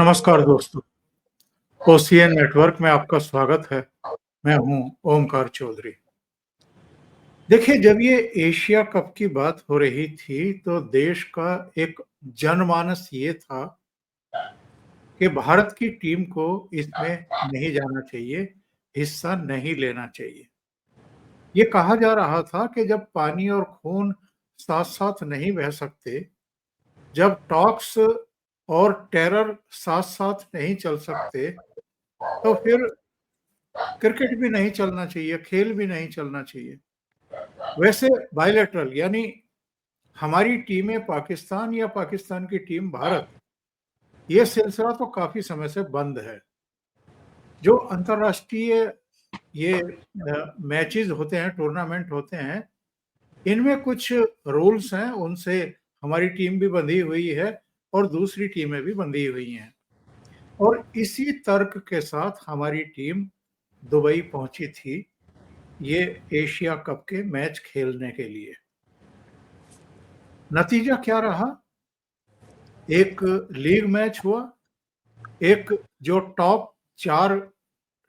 नमस्कार दोस्तों, OCN network में आपका स्वागत है। मैं हूं ओमकार चौधरी। देखिए, जब ये एशिया कप की बात हो रही थी, तो देश का एक जनमानस ये था कि भारत की टीम को इसमें नहीं जाना चाहिए, हिस्सा नहीं लेना चाहिए। ये कहा जा रहा था कि जब पानी और खून साथ-साथ नहीं बह सकते, जब टॉक्स और टेरर साथ-साथ नहीं चल सकते, तो फिर क्रिकेट भी नहीं चलना चाहिए, खेल भी नहीं चलना चाहिए। वैसे बायलैटरल यानी हमारी टीमें पाकिस्तान या पाकिस्तान की टीम भारत, ये सिलसिला तो काफ़ी समय से बंद है। जो अंतर्राष्ट्रीय ये मैचेज़ होते हैं, टूर्नामेंट होते हैं, इनमें कुछ रूल्स हैं, उनसे हमारी टीम भी बंधी हुई है और दूसरी टीमें भी बंधी हुई हैं। और इसी तर्क के साथ हमारी टीम दुबई पहुँची थी, ये एशिया कप के मैच खेलने के लिए। नतीजा क्या रहा? एक लीग मैच हुआ, एक जो टॉप 4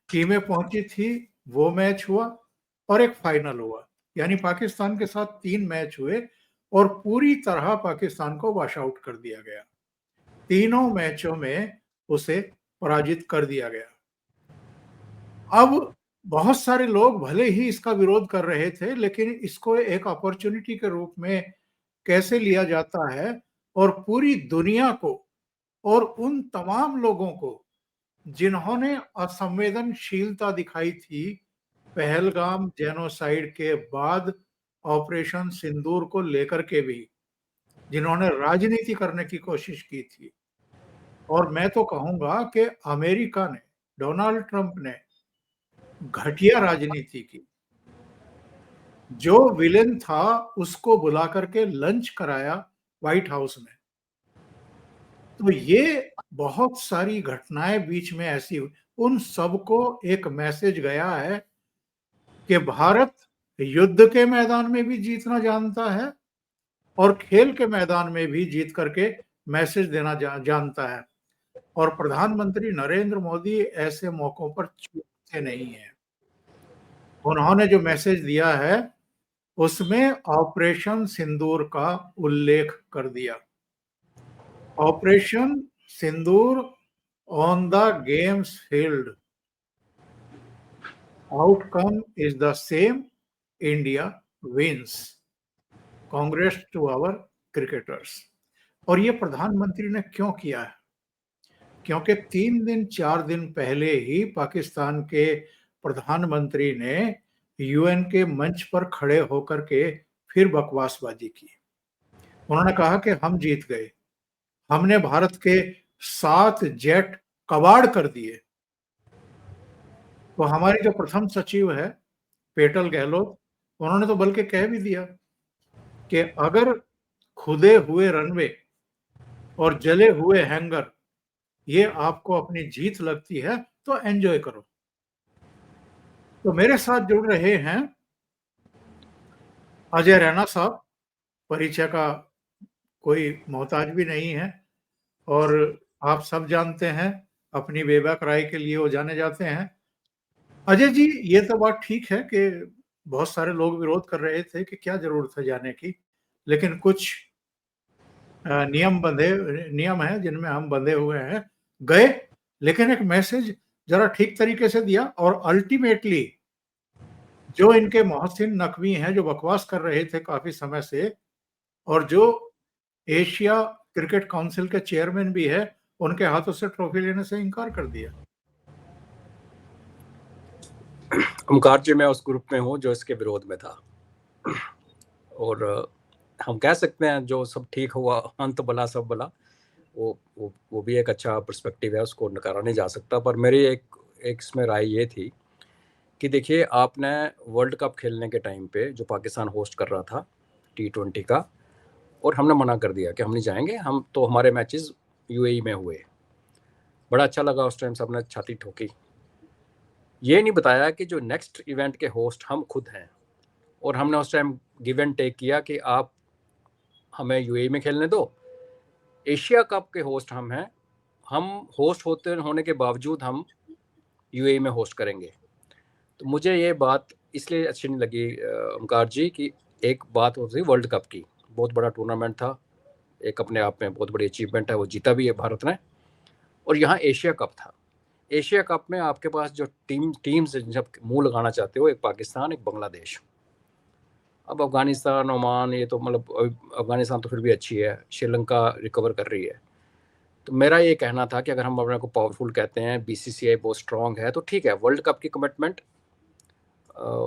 टीमें पहुंची थी, वो मैच हुआ और एक फाइनल हुआ। यानी पाकिस्तान के साथ 3 मैच हुए और पूरी तरह पाकिस्तान को वॉश आउट कर दिया गया। तीनों मैचों में उसे पराजित कर दिया गया। अब बहुत सारे लोग भले ही इसका विरोध कर रहे थे, लेकिन इसको एक अपॉर्च्युनिटी के रूप में कैसे लिया जाता है और पूरी दुनिया को और उन तमाम लोगों को जिन्होंने असंवेदनशीलता दिखाई थी पहलगाम जेनोसाइड के बाद ऑपरेशन सिंदूर को लेकर के भी, जिन्होंने राजनीति करने की कोशिश की थी। और मैं तो कहूंगा कि अमेरिका ने, डोनाल्ड ट्रंप ने घटिया राजनीति की। जो विलेन था उसको बुला करके लंच कराया व्हाइट हाउस में। तो ये बहुत सारी घटनाएं बीच में ऐसी हुई, उन सबको एक मैसेज गया है कि भारत युद्ध के मैदान में भी जीतना जानता है और खेल के मैदान में भी जीत करके मैसेज देना जानता है। और प्रधानमंत्री नरेंद्र मोदी ऐसे मौकों पर चूकते नहीं हैं। उन्होंने जो मैसेज दिया है, उसमें ऑपरेशन सिंदूर का उल्लेख कर दिया। Operation Sindoor on the games field, outcome is the same, India wins, congrats to our cricketers. और ये प्रधानमंत्री ने क्यों किया है? क्योंकि 3 दिन 4 दिन पहले ही पाकिस्तान के प्रधानमंत्री ने यूएन के मंच पर खड़े होकर के फिर बकवासबाजी की। उन्होंने कहा कि हम जीत गए, हमने भारत के 7 जेट कबाड़ कर दिए। तो हमारी जो प्रथम सचिव है पेटल गहलोत, उन्होंने तो बल्कि कह भी दिया कि अगर खुदे हुए रनवे और जले हुए हैंगर ये आपको अपनी जीत लगती है तो एंजॉय करो। तो मेरे साथ जुड़ रहे हैं अजय रैना साहब, परिचय का कोई मोहताज भी नहीं है और आप सब जानते हैं, अपनी बेबाक राय के लिए वो जाने जाते हैं। अजय जी, ये तो बात ठीक है कि बहुत सारे लोग विरोध कर रहे थे कि क्या ज़रूरत है जाने की, लेकिन कुछ नियम हैं जिनमें हम बंधे हुए हैं। गए, लेकिन एक मैसेज ज़रा ठीक तरीके से दिया और अल्टीमेटली जो इनके मोहसिन नकवी हैं, जो बकवास कर रहे थे काफ़ी समय से और जो एशिया क्रिकेट काउंसिल के चेयरमैन भी है, उनके हाथों से ट्रॉफी लेने से इनकार कर दिया। ओमकार जी, मैं उस ग्रुप में हूँ जो इसके विरोध में था और हम कह सकते हैं जो सब ठीक हुआ अंत भला सब भला, वो भी एक अच्छा पर्सपेक्टिव है, उसको नकारा नहीं जा सकता। पर मेरी एक इसमें राय ये थी कि देखिए, आपने वर्ल्ड कप खेलने के टाइम पे जो पाकिस्तान होस्ट कर रहा था T20 का, और हमने मना कर दिया कि हम नहीं जाएंगे, हम तो हमारे मैचेस यूएई में हुए। बड़ा अच्छा लगा उस टाइम, सबने छाती ठोकी। ये नहीं बताया कि जो नेक्स्ट इवेंट के होस्ट हम खुद हैं और हमने उस टाइम गिव एंड टेक किया कि आप हमें यूएई में खेलने दो, एशिया कप के होस्ट हम हैं, हम होस्ट होने के बावजूद हम यूएई में होस्ट करेंगे। तो मुझे ये बात इसलिए अच्छी नहीं लगी ओमकार जी कि एक बात होती है वर्ल्ड कप की, बहुत बड़ा टूर्नामेंट था, एक अपने आप में बहुत बड़ी अचीवमेंट है, वो जीता भी है भारत ने। और यहाँ एशिया कप था। एशिया कप में आपके पास जो टीम्स जब मुंह लगाना चाहते हो, एक पाकिस्तान, एक बांग्लादेश। अब अफगानिस्तान, ओमान, ये तो मतलब अफगानिस्तान तो फिर भी अच्छी है, श्रीलंका रिकवर कर रही है। तो मेरा ये कहना था कि अगर हम अपने को पावरफुल कहते हैं, बीसीसीआई बहुत स्ट्रांग है, तो ठीक है, वर्ल्ड कप की कमिटमेंट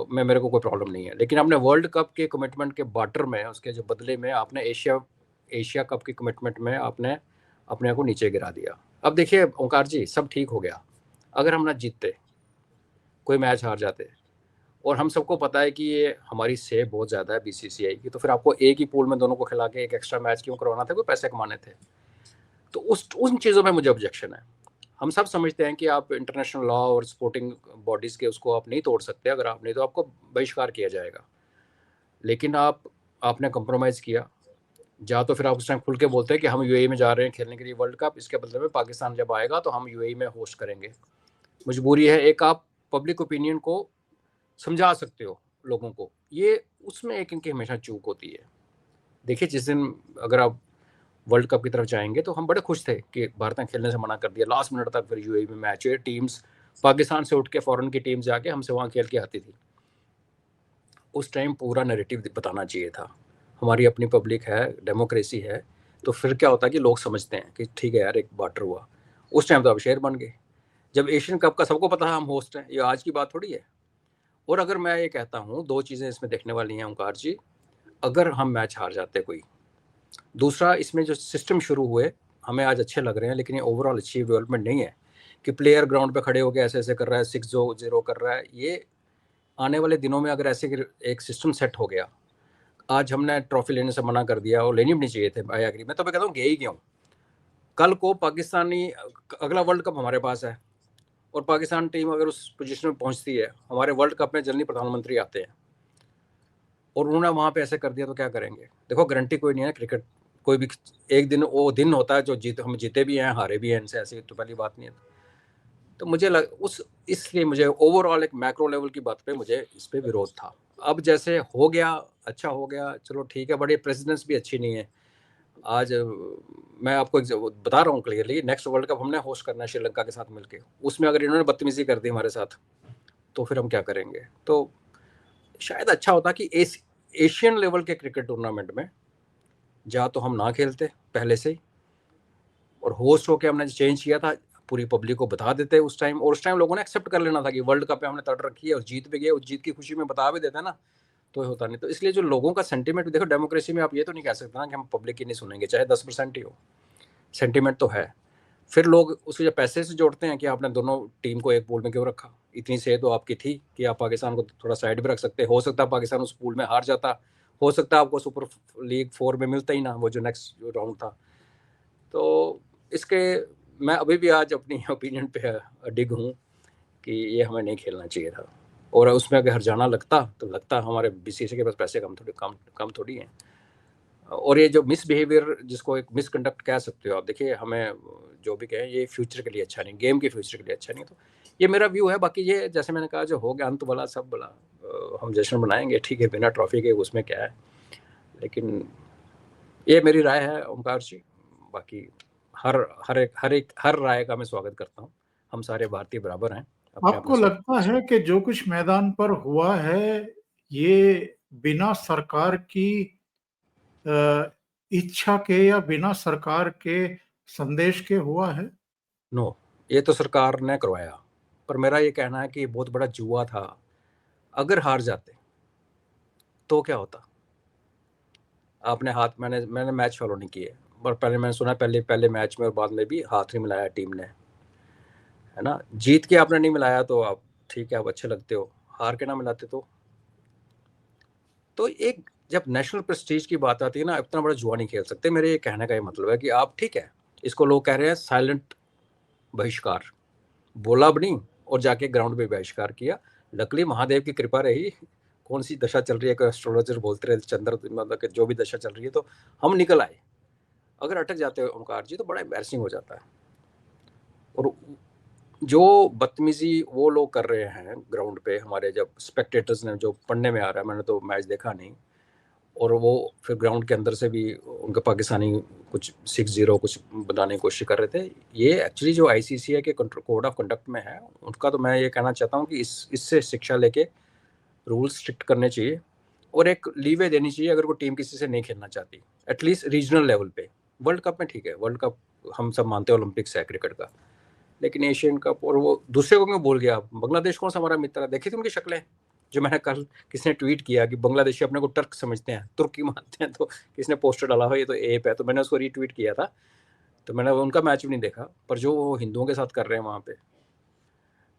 में मेरे को कोई प्रॉब्लम नहीं है। लेकिन आपने वर्ल्ड कप के कमिटमेंट के बार्टर में, उसके जो बदले में आपने एशिया कप की कमिटमेंट में आपने अपने को नीचे गिरा दिया। अब देखिए ओंकार जी, सब ठीक हो गया अगर हम ना जीतते, कोई मैच हार जाते, और हम सबको पता है कि ये हमारी सेव बहुत ज़्यादा है बीसीसीआई की, तो फिर आपको एक ही पूल में दोनों को खिला के एक एक्स्ट्रा मैच क्यों करवाना था? कोई पैसे कमाने थे? तो उन चीज़ों में मुझे ऑब्जेक्शन है। हम सब समझते हैं कि आप इंटरनेशनल लॉ और स्पोर्टिंग बॉडीज़ के उसको आप नहीं तोड़ सकते, अगर आप नहीं तो आपको बहिष्कार किया जाएगा। लेकिन आपने कंप्रोमाइज़ किया, या तो फिर आप उस टाइम खुल के बोलते हैं कि हम यूएई में जा रहे हैं खेलने के लिए वर्ल्ड कप, इसके बदले में पाकिस्तान जब आएगा तो हम यूएई में होस्ट करेंगे। मजबूरी है, एक आप पब्लिक ओपिनियन को समझा सकते हो लोगों को, ये उसमें एक इनकी हमेशा चूक होती है। देखिए जिस दिन अगर आप वर्ल्ड कप की तरफ जाएंगे तो हम बड़े खुश थे कि भारत ने खेलने से मना कर दिया, लास्ट मिनट तक फिर यूएई में मैच हुए, टीम्स पाकिस्तान से उठ के फॉरेन की टीम जाके हमसे वहाँ खेल के आती थी। उस टाइम पूरा नैरेटिव बताना चाहिए था, हमारी अपनी पब्लिक है, डेमोक्रेसी है, तो फिर क्या होता है कि लोग समझते हैं कि ठीक है यार, एक बार्टर हुआ। उस टाइम तो अब शेर बन गए, जब एशियन कप का सबको पता है हम होस्ट हैं, ये आज की बात थोड़ी है। और अगर मैं ये कहता हूँ, दो चीज़ें इसमें देखने वाली हैं ओंकार जी, अगर हम मैच हार जाते कोई, दूसरा इसमें जो सिस्टम शुरू हुए हमें आज अच्छे लग रहे हैं, लेकिन ये ओवरऑल अच्छी डेवलपमेंट नहीं है कि प्लेयर ग्राउंड पे खड़े होकर ऐसे ऐसे कर रहा है, 6-0 कर रहा है। ये आने वाले दिनों में अगर ऐसे एक सिस्टम सेट हो गया, आज हमने ट्रॉफी लेने से मना कर दिया और लेनी भी नहीं चाहिए थे, आई एग्री, मैं तो मैं कहता हूँ गए ही क्यों? कल को पाकिस्तानी अगला वर्ल्ड कप हमारे पास है और पाकिस्तान टीम अगर उस पोजीशन में पहुंचती है, हमारे वर्ल्ड कप में जनरली प्रधानमंत्री आते हैं और उन्होंने वहाँ पे ऐसे कर दिया, तो क्या करेंगे? देखो गारंटी कोई नहीं है, क्रिकेट कोई भी एक दिन वो दिन होता है जो हम जीते भी हैं, हारे भी हैं इनसे, ऐसी तो पहली बात नहीं है। तो मुझे इसलिए मुझे ओवरऑल एक मैक्रो लेवल की बात पे मुझे इस पे विरोध था। अब जैसे हो गया, अच्छा हो गया, चलो ठीक है, बड़ी प्रेसिडेंस भी अच्छी नहीं है। आज मैं आपको बता रहा हूँ क्लियरली, नेक्स्ट वर्ल्ड कप हमने होस्ट करना है श्रीलंका के साथ मिलके, उसमें अगर इन्होंने बदतमीजी कर दी हमारे साथ तो फिर हम क्या करेंगे? तो शायद अच्छा होता कि एशियन लेवल के क्रिकेट टूर्नामेंट में जा तो हम ना खेलते पहले से ही, और होस्ट होके हमने चेंज किया था, पूरी पब्लिक को बता देते उस टाइम, और उस टाइम लोगों ने एक्सेप्ट कर लेना था कि वर्ल्ड कप पे हमने तड़ रखी है और जीत भी गए, उस जीत की खुशी में बता भी देते ना, तो होता नहीं। तो इसलिए जो लोगों का सेंटीमेंट, देखो डेमोक्रेसी में आप ये तो नहीं कह सकते ना कि हम पब्लिक की नहीं सुनेंगे, चाहे 10% ही हो, सेंटीमेंट तो है। फिर लोग उसको जब पैसे से जोड़ते हैं कि आपने दोनों टीम को एक पूल में क्यों रखा, इतनी सेहत तो आपकी थी कि आप पाकिस्तान को थोड़ा साइड में रख सकते, हो सकता है पाकिस्तान उस पूल में हार जाता, हो सकता है आपको सुपर लीग 4 में मिलता ही ना, वो जो नेक्स्ट जो राउंड था। तो इसके मैं अभी भी आज अपनी ओपिनियन पे अडिग हूँ कि ये हमें नहीं खेलना चाहिए था, और उसमें अगर हरजाना लगता तो लगता, हमारे बीसीसीआई के पास पैसे कम थोड़ी हैं। और ये जो मिसबिहेवियर, जिसको एक मिसकंडक्ट कह सकते हो आप, देखिए हमें जो भी कहें, ये फ्यूचर के लिए अच्छा नहीं, गेम के फ्यूचर के लिए अच्छा नहीं। तो ये मेरा व्यू है। बाकी ये जैसे मैंने कहा, जो हो गया अंत वाला सब बोला, हम जश्न मनाएंगे, ठीक है, बिना ट्रॉफी के, उसमें क्या है। लेकिन ये मेरी राय है ओमकार जी। बाकी हर राय का मैं स्वागत करता हूँ, हम सारे भारतीय बराबर हैं। आपको लगता है कि जो कुछ मैदान पर हुआ है ये बिना सरकार की इच्छा के या बिना सरकार के संदेश के हुआ है? नो, ये तो सरकार ने करवाया, पर मेरा ये कहना है कि ये बहुत बड़ा जुआ था। अगर हार जाते तो क्या होता? आपने हाथ, मैंने मैच फॉलो नहीं किए, पर पहले मैंने सुना पहले मैच में और बाद में भी हाथ नहीं मिलाया टीम ने, है ना? जीत के आपने नहीं मिलाया तो आप ठीक है, आप अच्छे लगते हो, हार के ना मिलाते तो एक जब नेशनल प्रेस्टीज की बात आती है ना, इतना बड़ा जुआ नहीं खेल सकते। मेरे ये कहने का ये मतलब है कि आप ठीक है, इसको लोग कह रहे हैं साइलेंट बहिष्कार, बोला भी नहीं और जाके ग्राउंड पे बहिष्कार किया। लकली महादेव की कृपा रही, कौन सी दशा चल रही है, एस्ट्रोलॉजर बोलते रहे, चंद्र मतलब जो भी दशा चल रही है, तो हम निकल आए। अगर अटक जाते हो ओमकार जी तो बड़ा एम्बैरसिंग हो जाता है। और जो बदतमीजी वो लोग कर रहे हैं ग्राउंड पे, हमारे जब स्पेक्टेटर्स ने, जो पढ़ने में आ रहा है, मैंने तो मैच देखा नहीं, और वो फिर ग्राउंड के अंदर से भी उनके पाकिस्तानी कुछ 6-0 कुछ बनाने की कोशिश कर रहे थे। ये एक्चुअली जो ICC के कोड ऑफ कंडक्ट में है उनका, तो मैं ये कहना चाहता हूँ कि इससे शिक्षा लेके रूल स्ट्रिक्ट करने चाहिए और एक लीवे देनी चाहिए अगर कोई टीम किसी से नहीं खेलना चाहती, एटलीस्ट रीजनल लेवल पे। वर्ल्ड कप में ठीक है, वर्ल्ड कप हम सब मानते हैं ओलंपिक्स है क्रिकेट का, लेकिन एशियन कप, और वो दूसरे को क्यों बोल गया, बांग्लादेश कौन सा हमारा मित्र है, देखी थी उनकी शक्लें, जो मैंने कल किसने ट्वीट किया कि बांग्लादेशी अपने को टर्क समझते हैं, तुर्की मानते हैं, तो किसने पोस्टर डाला हो ये तो एप है, तो मैंने उसको रीट्वीट किया था। तो मैंने उनका मैच भी नहीं देखा, पर जो वो हिंदुओं के साथ कर रहे हैं वहाँ पे,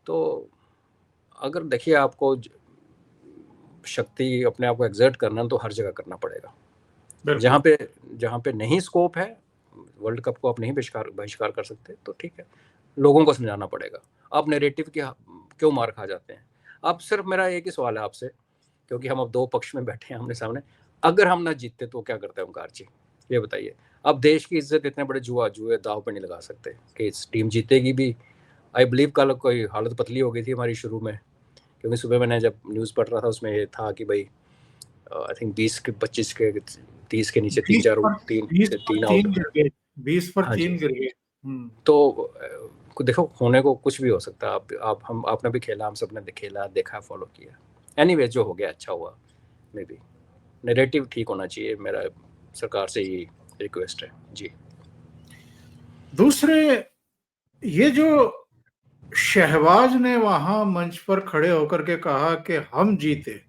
तो अगर देखिए आपको शक्ति अपने आप को एग्जर्ट करना तो हर जगह करना पड़ेगा। जहाँ पे नहीं स्कोप है, वर्ल्ड कप को आप नहीं बहिष्कार कर सकते, तो ठीक है, लोगों को समझाना पड़ेगा। आप नैरेटिव की क्यों मार खा जाते हैं? आप सिर्फ, मेरा एक ही सवाल है आपसे, क्योंकि हम अब दो पक्ष में बैठे हैं आमने सामने, अगर हम ना जीतते तो क्या करते हैं ओंकार जी, ये बताइए। अब देश की इज्जत इतने बड़े जुए दाव पे नहीं लगा सकते कि इस टीम जीतेगी भी। आई बिलीव कल कोई हालत पतली हो गई थी हमारी शुरू में, क्योंकि सुबह मैंने जब न्यूज़ पढ़ रहा था उसमें ये था कि भाई आई थिंक 20 के 25 के 30 के नीचे 3 आउट, 20 पर 3 गिर गए। तो देखो होने को कुछ भी हो सकता है। आपने भी खेला, हम सब ने खेला, देखा, फॉलो किया। एनीवे जो हो गया अच्छा हुआ। मे बी नैरेटिव ठीक होना चाहिए, मेरा सरकार से ये रिक्वेस्ट है जी। दूसरे, ये जो शहबाज ने वहां मंच पर खड़े होकर के कहा कि हम जीते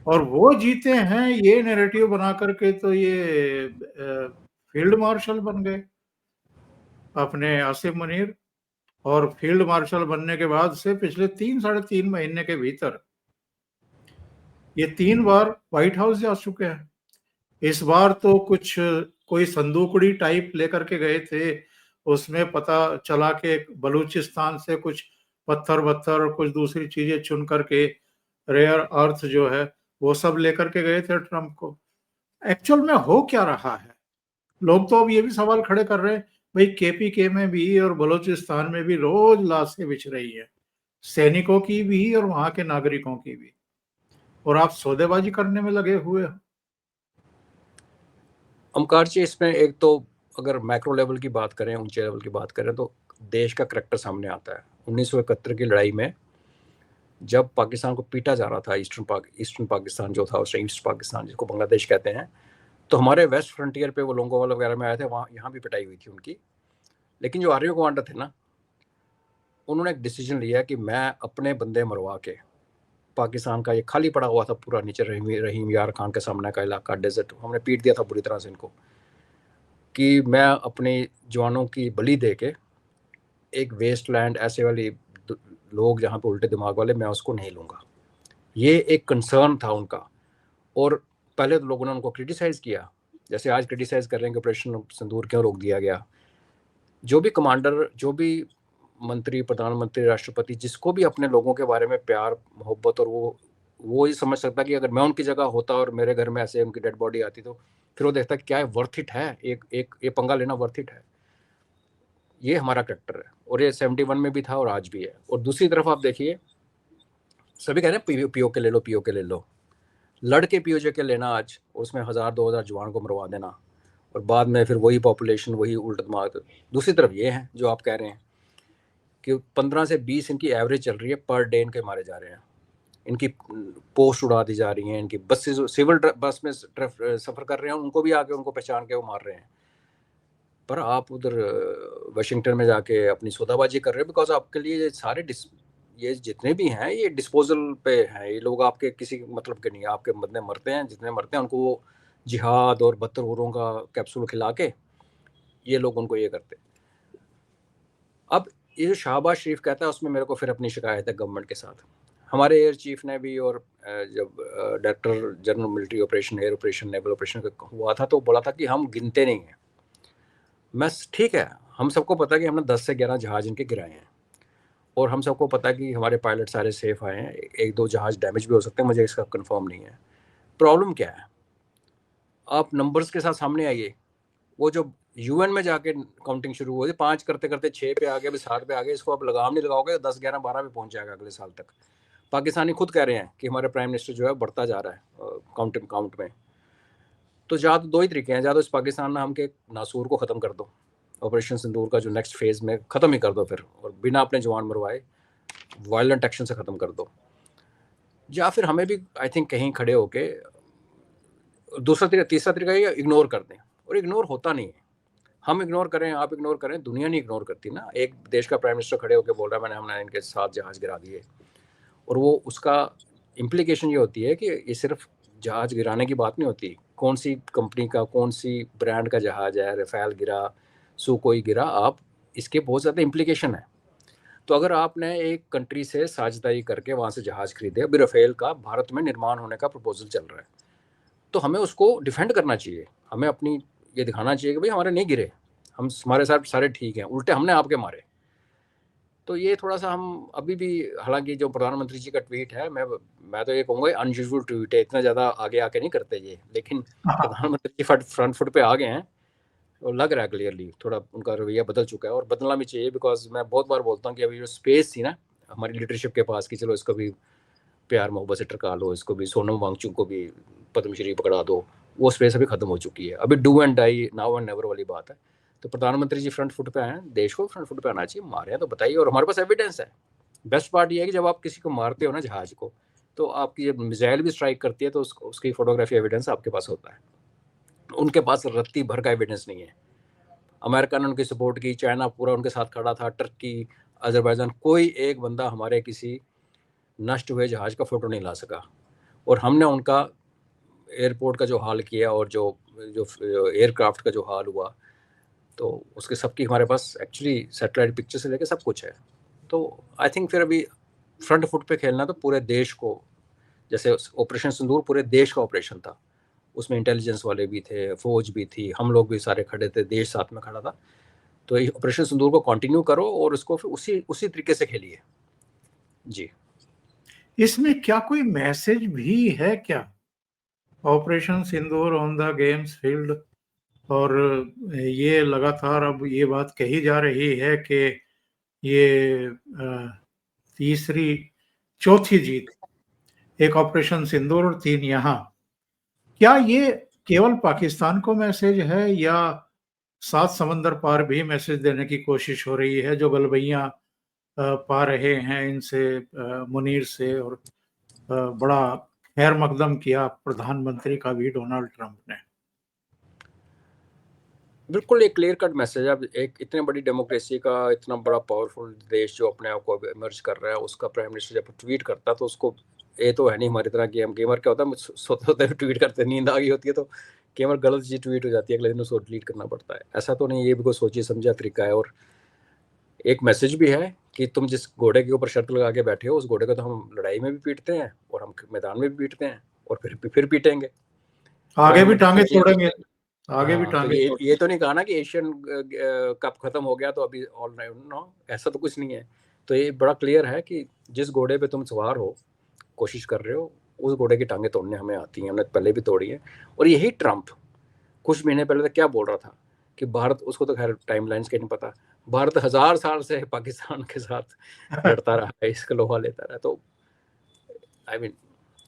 और वो जीते हैं, ये नैरेटिव बना करके तो ये फील्ड मार्शल बन गए अपने आसिफ मुनीर, और फील्ड मार्शल बनने के बाद से पिछले 3-3.5 महीने के भीतर ये 3 बार व्हाइट हाउस जा चुके हैं। इस बार तो कुछ कोई संदूकड़ी टाइप लेकर के गए थे, उसमें पता चला कि बलूचिस्तान से कुछ पत्थर और कुछ दूसरी चीजें चुन करके, रेयर अर्थ जो है वो सब लेकर के गए थे ट्रंप को। एक्चुअल में हो क्या रहा है? लोग तो अब ये भी सवाल खड़े कर रहे हैं, भाई KPK में भी और बलूचिस्तान में भी रोज लाशें बिछ रही है, सैनिकों की भी और वहां के नागरिकों की भी, और आप सौदेबाजी करने में लगे हुए हो। ओमकार जी, इसमें एक तो अगर मैक्रो लेवल की बात करें, ऊंचे लेवल की बात करें, तो देश का करैक्टर सामने आता है। 1971 की लड़ाई में जब पाकिस्तान को पीटा जा रहा था, ईस्टर्न पाकिस्तान जो था, उस ईस्ट पाकिस्तान जिसको बांग्लादेश कहते हैं, तो हमारे वेस्ट फ्रंटियर पे वो लोंगोवाल वगैरह में आए थे, वहाँ यहाँ भी पिटाई हुई थी उनकी। लेकिन जो आर्मी कमांडर थे ना, उन्होंने एक डिसीजन लिया कि मैं अपने बंदे मरवा के, पाकिस्तान का ये खाली पड़ा हुआ था पूरा नीचे रहीम यार खान के सामने का इलाका, डेजर्ट, हमने पीट दिया था बुरी तरह से इनको, कि मैं अपने जवानों की बलि दे के एक वेस्ट लैंड, ऐसे वाली लोग जहाँ पे उल्टे दिमाग वाले, मैं उसको नहीं लूँगा। ये एक कंसर्न था उनका। और पहले तो लोगों ने उनको क्रिटिसाइज़ किया, जैसे आज क्रिटिसाइज़ कर रहे हैं कि ऑपरेशन सिंदूर क्यों रोक दिया गया। जो भी कमांडर, जो भी मंत्री, प्रधानमंत्री, राष्ट्रपति, जिसको भी अपने लोगों के बारे में प्यार, मोहब्बत, और वो ये समझ सकता कि अगर मैं उनकी जगह होता और मेरे घर में ऐसे उनकी डेड बॉडी आती, तो फिर वो देखता कि क्या है, वर्थ इट है, एक पंगा लेना वर्थ इट है। ये हमारा कैरेक्टर है, और ये 71 में भी था और आज भी है। और दूसरी तरफ आप देखिए, सभी कह रहे हैं पीओ के ले लो, पीओ के ले लो, लड़के पीओजे के लेना आज, उसमें 1000-2000 जवान को मरवा देना, और बाद में फिर वही पॉपुलेशन, वही उल्टा दिमाग। दूसरी तरफ ये है जो आप कह रहे हैं कि 15 से 20 इनकी एवरेज चल रही है पर डे, इनके मारे जा रहे हैं, इनकी पोस्ट उड़ा दी जा रही हैं, इनकी बसेस, सिविल बस में सफ़र कर रहे हैं, उनको भी आके उनको पहचान के वो मार रहे हैं। पर आप उधर वाशिंगटन में जाके अपनी सौदाबाजी कर रहे हो, बिकॉज आपके लिए ये सारे ये जितने भी हैं ये डिस्पोजल पे हैं, ये लोग आपके किसी मतलब के नहीं है। आपके बंदे मरते हैं, जितने मरते हैं उनको वो जिहाद और बदतरूरों का कैप्सूल खिला के ये लोग उनको ये करते। अब ये जो शहबाज शरीफ कहता है, उसमें मेरे को फिर अपनी शिकायत है गवर्नमेंट के साथ। हमारे एयर चीफ ने भी, और जब director general military operation, air operation, naval operation हुआ था, तो बोला था कि हम गिनते नहीं हैं। मैं ठीक है, हम सबको पता है कि हमने 10 से 11 जहाज इनके गिराए हैं, और हम सबको पता है कि हमारे पायलट सारे सेफ आए हैं। 1-2 जहाज डैमेज भी हो सकते हैं, मुझे इसका कंफर्म नहीं है। प्रॉब्लम क्या है? आप नंबर्स के साथ सामने आइए। वो जो यूएन में जाके काउंटिंग शुरू हुई, 5 करते करते 6 पे आ गए, अभी 7 पे आ गए। इसको आप लगाम नहीं लगाओगे तो 10, 11, 12 पे पहुंच जाएगा अगले साल तक। पाकिस्तानी खुद कह रहे हैं कि हमारा प्राइम मिनिस्टर जो है बढ़ता जा रहा है काउंट में। तो या तो 2 ही तरीके हैं, या तो इस पाकिस्तान नाम के नासूर को ख़त्म कर दो, ऑपरेशन सिंदूर का जो नेक्स्ट फेज में ख़त्म ही कर दो फिर, और बिना अपने जवान मरवाए वायलेंट एक्शन से ख़त्म कर दो, या फिर हमें भी आई थिंक कहीं खड़े होके तीसरा तरीका ये इग्नोर कर दें। और इग्नोर होता नहीं है, हम इग्नोर करें, आप इग्नोर करें, दुनिया नहीं इग्नोर करती ना। एक देश का प्राइम मिनिस्टर खड़े होकर बोल रहा है हमने इनके 7 जहाज गिरा दिए, और वो उसका इम्प्लीकेशन ये होती है कि ये सिर्फ जहाज गिराने की बात नहीं होती, कौन सी कंपनी का, कौन सी ब्रांड का जहाज है, राफेल गिरा, सुकोई गिरा, आप इसके बहुत ज़्यादा इम्प्लीकेशन है। तो अगर आपने एक कंट्री से साझेदारी करके वहाँ से जहाज खरीदे, अभी राफेल का भारत में निर्माण होने का प्रपोजल चल रहा है, तो हमें उसको डिफेंड करना चाहिए। हमें अपनी ये दिखाना चाहिए कि भाई हमारे नहीं गिरे, हम हमारे साथ सारे ठीक हैं, उल्टे हमने आपके मारे। तो ये थोड़ा सा हम अभी भी, हालांकि जो प्रधानमंत्री जी का ट्वीट है, मैं तो ये कहूँगा अनयूजुअल ट्वीट है, इतना ज़्यादा आगे आके नहीं करते ये, लेकिन प्रधानमंत्री जी फ्रंट फुट पे आ गए हैं और लग रहा है क्लियरली थोड़ा उनका रवैया बदल चुका है, और बदलना भी चाहिए। बिकॉज मैं बहुत बार बोलता हूँ कि अभी जो स्पेस थी ना हमारी लीडरशिप के पास कि चलो इसको भी प्यार मोहब्बत से टरका लो, इसको भी सोनम वांगचुक को भी पद्मश्री पकड़ा दो, वो स्पेस अभी खत्म हो चुकी है। अभी do and die, now and never वाली बात है। तो प्रधानमंत्री जी फ्रंट फुट पे आए हैं, देश को फ्रंट फुट पे आना चाहिए। मारे हैं तो बताइए, और हमारे पास एविडेंस है। बेस्ट पार्ट ये है कि जब आप किसी को मारते हो ना जहाज को, तो आपकी जब मिसाइल भी स्ट्राइक करती है तो उसकी फोटोग्राफी एविडेंस आपके पास होता है। उनके पास रत्ती भर का एविडेंस नहीं है। अमेरिका ने उनकी सपोर्ट की, चाइना पूरा उनके साथ खड़ा था, टर्की, अजरबैजान, कोई एक बंदा हमारे किसी नष्ट हुए जहाज का फोटो नहीं ला सका। और हमने उनका एयरपोर्ट का जो हाल किया और जो एयरक्राफ्ट का जो हाल हुआ, तो उसके सबकी हमारे पास एक्चुअली सैटेलाइट पिक्चर से लेके सब कुछ है। तो आई थिंक फिर अभी फ्रंट फुट पे खेलना तो पूरे देश को, जैसे ऑपरेशन सिंदूर पूरे देश का ऑपरेशन था, उसमें इंटेलिजेंस वाले भी थे, फौज भी थी, हम लोग भी सारे खड़े थे, देश साथ में खड़ा था। तो ये ऑपरेशन सिंदूर को कंटिन्यू करो और उसको फिर उसी तरीके से खेलिए जी। इसमें क्या कोई मैसेज भी है क्या? Operation Sindoor on the games field, और ये लगातार अब ये बात कही जा रही है कि ये तीसरी चौथी जीत, एक ऑपरेशन सिंदूर और 3 यहाँ। क्या ये केवल पाकिस्तान को मैसेज है या 7 समंदर पार भी मैसेज देने की कोशिश हो रही है, जो गलबैयां पा रहे हैं इनसे, मुनीर से, और बड़ा खैर मकदम किया प्रधानमंत्री का भी डोनाल्ड ट्रंप ने? बिल्कुल एक क्लियर कट मैसेज है। अब एक इतने बड़ी डेमोक्रेसी का इतना बड़ा पावरफुल देश जो अपने आप को इमर्ज कर रहा है, उसका प्राइम मिनिस्टर जब ट्वीट करता है तो उसको, ये तो है नहीं हमारी तरह कि हम गेमर, क्या होता है सोते सोते ट्वीट करते, नींद आ गई होती है तो गेमर गलत चीज ट्वीट हो जाती है, अगले दिन उसको डिलीट करना पड़ता है। ऐसा तो नहीं, ये भी कोई सोची समझा तरीका है। और एक मैसेज भी है कि तुम जिस घोड़े के ऊपर शर्त लगा के बैठे हो, उस घोड़े को तो हम लड़ाई में भी पीटते हैं और हम मैदान में भी पीटते हैं और फिर पीटेंगे, आगे भी टांगे तोड़ेंगे, आगे भी हाँ। तो टांगे ये तो नहीं कहा ना कि एशियन कप खत्म हो गया तो अभी ऑल राइट, नो, ऐसा तो कुछ नहीं है। तो ये बड़ा क्लियर है कि जिस घोड़े पे तुम सवार हो, कोशिश कर रहे हो, उस घोड़े की टांगे तोड़ने हमें आती हैं, हमने पहले भी तोड़ी है। और यही ट्रंप कुछ महीने पहले तक क्या बोल रहा था कि भारत, उसको तो खैर टाइम लाइन्स के नहीं पता, भारत 1000 साल से पाकिस्तान के साथ लड़ता रहा है, इसका लोहा लेता रहा। तो आई मीन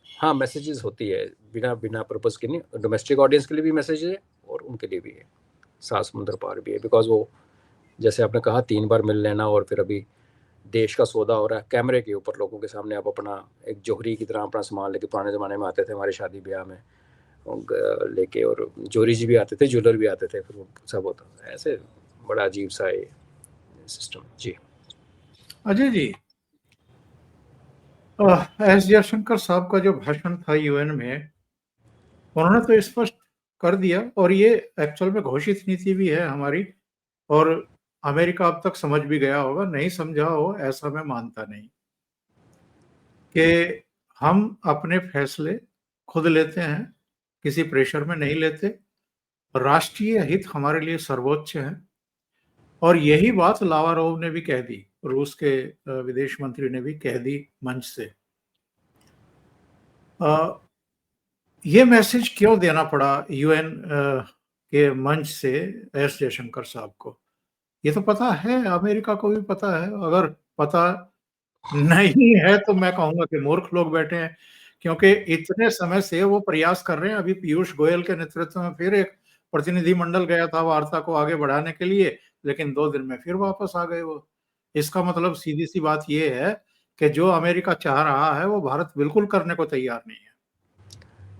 हाँ, मैसेजेस होती है बिना पर्पस के नहीं, डोमेस्टिक ऑडियंस के लिए भी मैसेज है और उनके लिए भी है, 7 समुद्र पार भी है। बिकॉज वो जैसे आपने कहा 3 बार मिल लेना, और फिर अभी देश का सौदा हो रहा है कैमरे के ऊपर, लोगों के सामने आप अपना एक जोहरी की तरह अपना सामान लेके, पुराने ज़माने में आते थे हमारे शादी ब्याह में लेके, और जोहरी जी भी आते थे, ज्वेलर भी आते थे, फिर वो सब होता था ऐसे। बड़ा अजीब सा ये सिस्टम जी। अजय जी, एस जयशंकर साहब का जो भाषण था यूएन में, उन्होंने तो स्पष्ट कर दिया, और ये एक्चुअल में घोषित नीति भी है हमारी, और अमेरिका अब तक समझ भी गया होगा, नहीं समझा हो ऐसा मैं मानता नहीं, कि हम अपने फैसले खुद लेते हैं, किसी प्रेशर में नहीं लेते, राष्ट्रीय हित हमारे लिए सर्वोच्च है। और यही बात लावारोव ने भी कह दी, रूस के विदेश मंत्री ने भी कह दी मंच से। ये मैसेज क्यों देना पड़ा यूएन के मंच से एस जयशंकर साहब को। ये तो पता है, अमेरिका को भी पता है। अगर पता नहीं है तो मैं कहूँगा कि मूर्ख लोग बैठे हैं, क्योंकि इतने समय से वो प्रयास कर रहे हैं। अभी पीयूष गोयल के नेतृत्व में फिर एक प्रतिनिधिमंडल गया था वार्ता को आगे बढ़ाने के लिए, लेकिन 2 दिन में फिर वापस आ गए वो। इसका मतलब सीधी-सी बात ये है कि जो अमेरिका चाह रहा है, वो भारत बिल्कुल करने को तैयार नहीं है।